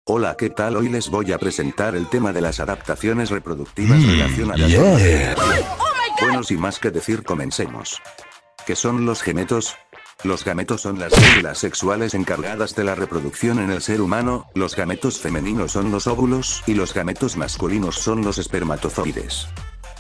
Hola, ¿qué tal? Hoy les voy a presentar el tema de las adaptaciones reproductivas relacionadas con la reproducción. Bueno, sin más que decir, comencemos. ¿Qué son los gametos? Los gametos son las células sexuales encargadas de la reproducción en el ser humano. Los gametos femeninos son los óvulos y los gametos masculinos son los espermatozoides.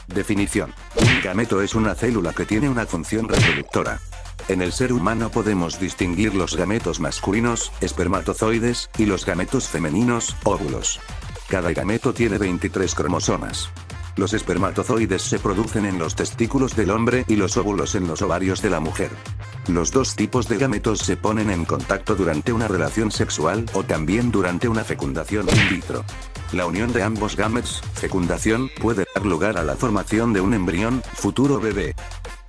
Definición. Un gameto es una célula que tiene una función reproductora. En el ser humano podemos distinguir los gametos masculinos, espermatozoides, y los gametos femeninos, óvulos. Cada gameto tiene 23 cromosomas. Los espermatozoides se producen en los testículos del hombre y los óvulos en los ovarios de la mujer. Los dos tipos de gametos se ponen en contacto durante una relación sexual o también durante una fecundación in vitro. La unión de ambos gametos, fecundación, puede dar lugar a la formación de un embrión, futuro bebé.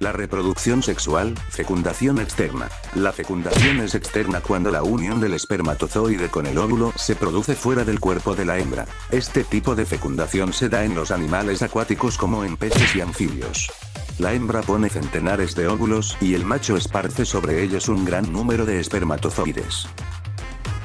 La reproducción sexual, fecundación externa. La fecundación es externa cuando la unión del espermatozoide con el óvulo se produce fuera del cuerpo de la hembra. Este tipo de fecundación se da en los animales acuáticos como en peces y anfibios. La hembra pone centenares de óvulos y el macho esparce sobre ellos un gran número de espermatozoides.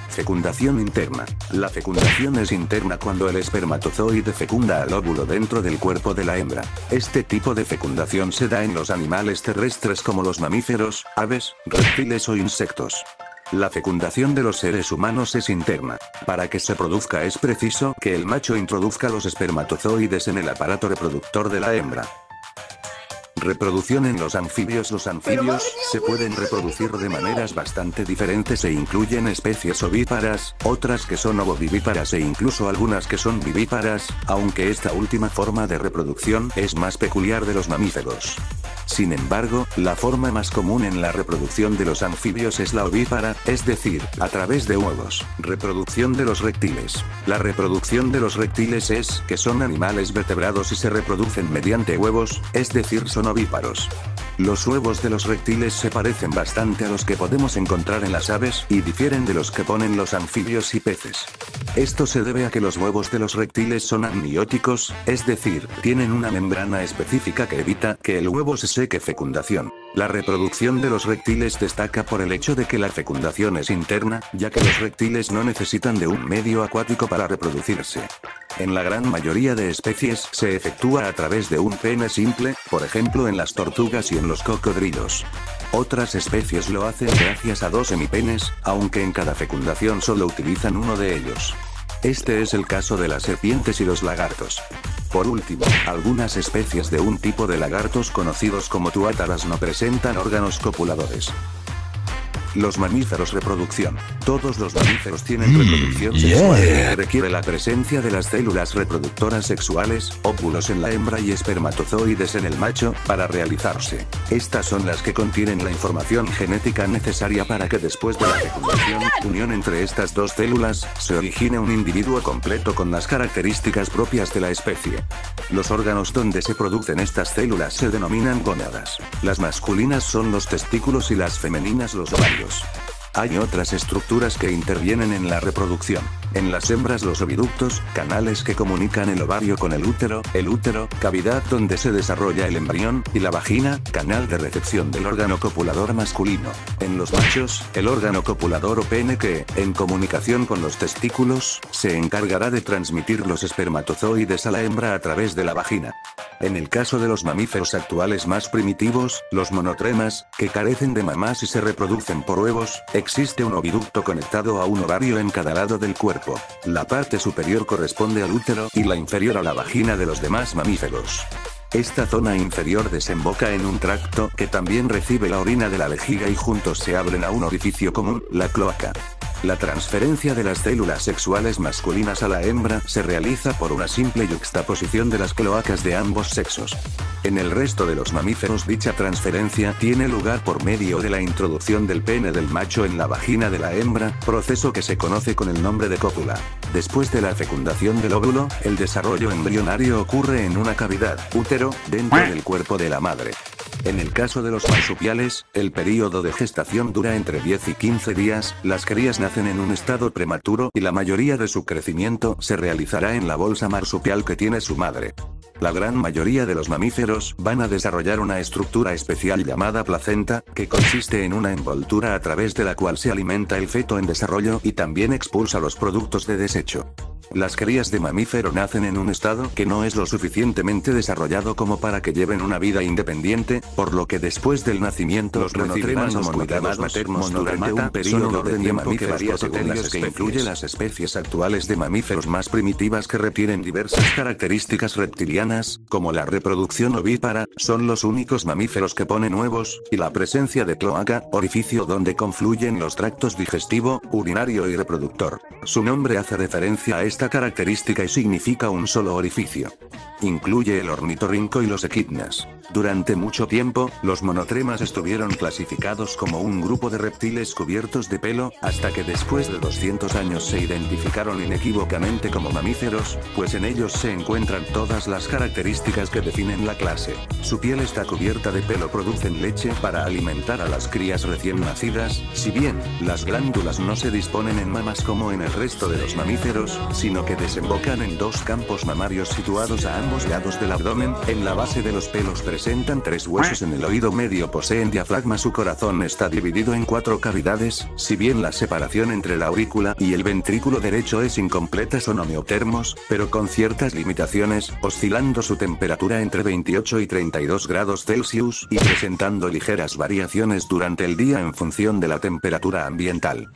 Fecundación interna. La fecundación es interna cuando el espermatozoide fecunda al óvulo dentro del cuerpo de la hembra. Este tipo de fecundación se da en los animales terrestres como los mamíferos, aves, reptiles o insectos. La fecundación de los seres humanos es interna. Para que se produzca es preciso que el macho introduzca los espermatozoides en el aparato reproductor de la hembra. Reproducción en los anfibios. Los anfibios se pueden reproducir de maneras bastante diferentes e incluyen especies ovíparas, otras que son ovovivíparas e incluso algunas que son vivíparas, aunque esta última forma de reproducción es más peculiar de los mamíferos. Sin embargo, la forma más común en la reproducción de los anfibios es la ovípara, es decir, a través de huevos. Reproducción de los reptiles. La reproducción de los reptiles es que son animales vertebrados y se reproducen mediante huevos, es decir, son ovíparos. Los huevos de los reptiles se parecen bastante a los que podemos encontrar en las aves y difieren de los que ponen los anfibios y peces. Esto se debe a que los huevos de los reptiles son amnióticos, es decir, tienen una membrana específica que evita que el huevo se seque. Fecundación. La reproducción de los reptiles destaca por el hecho de que la fecundación es interna, ya que los reptiles no necesitan de un medio acuático para reproducirse. En la gran mayoría de especies se efectúa a través de un pene simple, por ejemplo en las tortugas y en los cocodrilos. Otras especies lo hacen gracias a dos hemipenes, aunque en cada fecundación solo utilizan uno de ellos. Este es el caso de las serpientes y los lagartos. Por último, algunas especies de un tipo de lagartos conocidos como tuátaras no presentan órganos copuladores. Los mamíferos. Reproducción. Todos los mamíferos tienen reproducción sexual, que requiere la presencia de las células reproductoras sexuales, óvulos en la hembra y espermatozoides en el macho, para realizarse. Estas son las que contienen la información genética necesaria para que después de la fecundación, unión entre estas dos células, se origine un individuo completo con las características propias de la especie. Los órganos donde se producen estas células se denominan gónadas. Las masculinas son los testículos y las femeninas los ovarios. Hay otras estructuras que intervienen en la reproducción. En las hembras los oviductos, canales que comunican el ovario con el útero, cavidad donde se desarrolla el embrión, y la vagina, canal de recepción del órgano copulador masculino. En los machos, el órgano copulador o pene que, en comunicación con los testículos, se encargará de transmitir los espermatozoides a la hembra a través de la vagina. En el caso de los mamíferos actuales más primitivos, los monotremas, que carecen de mamás y se reproducen por huevos, existe un oviducto conectado a un ovario en cada lado del cuerpo. La parte superior corresponde al útero y la inferior a la vagina de los demás mamíferos. Esta zona inferior desemboca en un tracto que también recibe la orina de la vejiga y juntos se abren a un orificio común, la cloaca. La transferencia de las células sexuales masculinas a la hembra se realiza por una simple yuxtaposición de las cloacas de ambos sexos. En el resto de los mamíferos dicha transferencia tiene lugar por medio de la introducción del pene del macho en la vagina de la hembra, proceso que se conoce con el nombre de cópula. Después de la fecundación del óvulo, el desarrollo embrionario ocurre en una cavidad, útero, dentro del cuerpo de la madre. En el caso de los marsupiales, el período de gestación dura entre 10 y 15 días, las crías nacen en un estado prematuro y la mayoría de su crecimiento se realizará en la bolsa marsupial que tiene su madre. La gran mayoría de los mamíferos van a desarrollar una estructura especial llamada placenta, que consiste en una envoltura a través de la cual se alimenta el feto en desarrollo y también expulsa los productos de desecho. Las crías de mamífero nacen en un estado que no es lo suficientemente desarrollado como para que lleven una vida independiente, por lo que después del nacimiento los recibirán los cuidados maternos durante un periodo de tiempo que varía según las especies, que incluye las especies actuales de mamíferos más primitivas que retienen diversas características reptilianas, como la reproducción ovípara, son los únicos mamíferos que ponen huevos, y la presencia de cloaca, orificio donde confluyen los tractos digestivo, urinario y reproductor. Su nombre hace referencia a esta característica y significa un solo orificio. Incluye el ornitorrinco y los equidnas. Durante mucho tiempo, los monotremas estuvieron clasificados como un grupo de reptiles cubiertos de pelo, hasta que después de 200 años se identificaron inequívocamente como mamíferos, pues en ellos se encuentran todas las características que definen la clase. Su piel está cubierta de pelo, producen leche para alimentar a las crías recién nacidas, si bien, las glándulas no se disponen en mamas como en el resto de los mamíferos, sino que desembocan en dos campos mamarios situados a ambos lados del abdomen. En la base de los pelos presentan 3 huesos, en el oído medio poseen diafragma. Su corazón está dividido en 4 cavidades, si bien la separación entre la aurícula y el ventrículo derecho es incompleta. Son homeotermos, pero con ciertas limitaciones, oscilando su temperatura entre 28 y 32 grados Celsius, y presentando ligeras variaciones durante el día en función de la temperatura ambiental.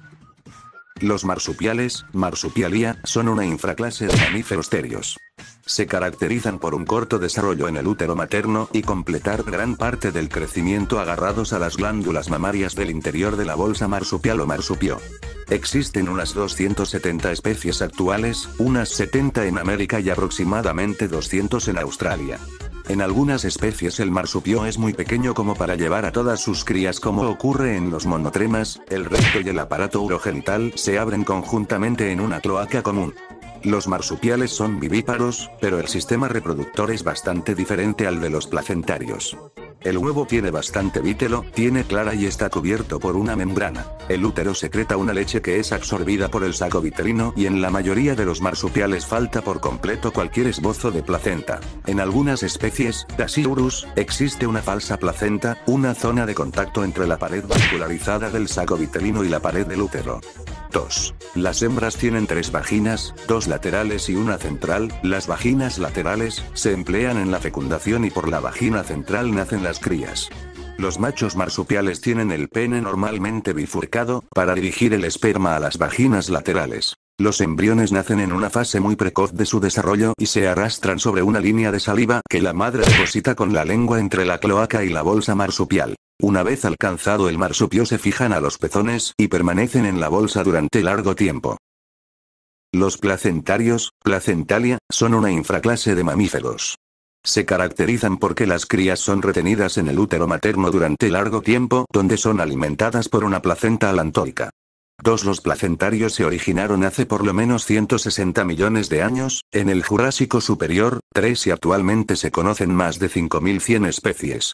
Los marsupiales, Marsupialia, son una infraclase de mamíferos terios. Se caracterizan por un corto desarrollo en el útero materno y completar gran parte del crecimiento agarrados a las glándulas mamarias del interior de la bolsa marsupial o marsupio. Existen unas 270 especies actuales, unas 70 en América y aproximadamente 200 en Australia. En algunas especies el marsupio es muy pequeño como para llevar a todas sus crías, como ocurre en los monotremas. El recto y el aparato urogenital se abren conjuntamente en una cloaca común. Los marsupiales son vivíparos, pero el sistema reproductor es bastante diferente al de los placentarios. El huevo tiene bastante vítelo, tiene clara y está cubierto por una membrana. El útero secreta una leche que es absorbida por el saco vitelino, y en la mayoría de los marsupiales falta por completo cualquier esbozo de placenta. En algunas especies, Dasyurus, existe una falsa placenta, una zona de contacto entre la pared vascularizada del saco vitelino y la pared del útero. 2. Las hembras tienen 3 vaginas, 2 laterales y una central. Las vaginas laterales se emplean en la fecundación y por la vagina central nacen las crías. Los machos marsupiales tienen el pene normalmente bifurcado, para dirigir el esperma a las vaginas laterales. Los embriones nacen en una fase muy precoz de su desarrollo y se arrastran sobre una línea de saliva que la madre deposita con la lengua entre la cloaca y la bolsa marsupial. Una vez alcanzado el marsupio se fijan a los pezones y permanecen en la bolsa durante largo tiempo. Los placentarios, Placentalia, son una infraclase de mamíferos. Se caracterizan porque las crías son retenidas en el útero materno durante largo tiempo, donde son alimentadas por una placenta alantóica. 2. Los placentarios se originaron hace por lo menos 160 millones de años, en el Jurásico superior. 3. Y actualmente se conocen más de 5100 especies.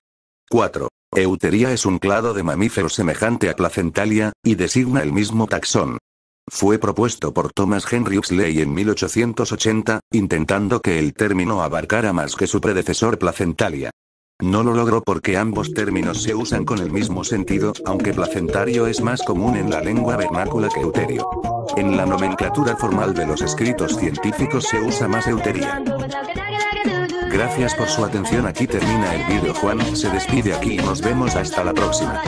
4. Euteria es un clado de mamíferos semejante a Placentalia, y designa el mismo taxón. Fue propuesto por Thomas Henry Huxley en 1880, intentando que el término abarcara más que su predecesor Placentalia. No lo logró porque ambos términos se usan con el mismo sentido, aunque placentario es más común en la lengua vernácula que euterio. En la nomenclatura formal de los escritos científicos se usa más euteria. Gracias por su atención. Aquí termina el vídeo. Juan se despide aquí y nos vemos hasta la próxima.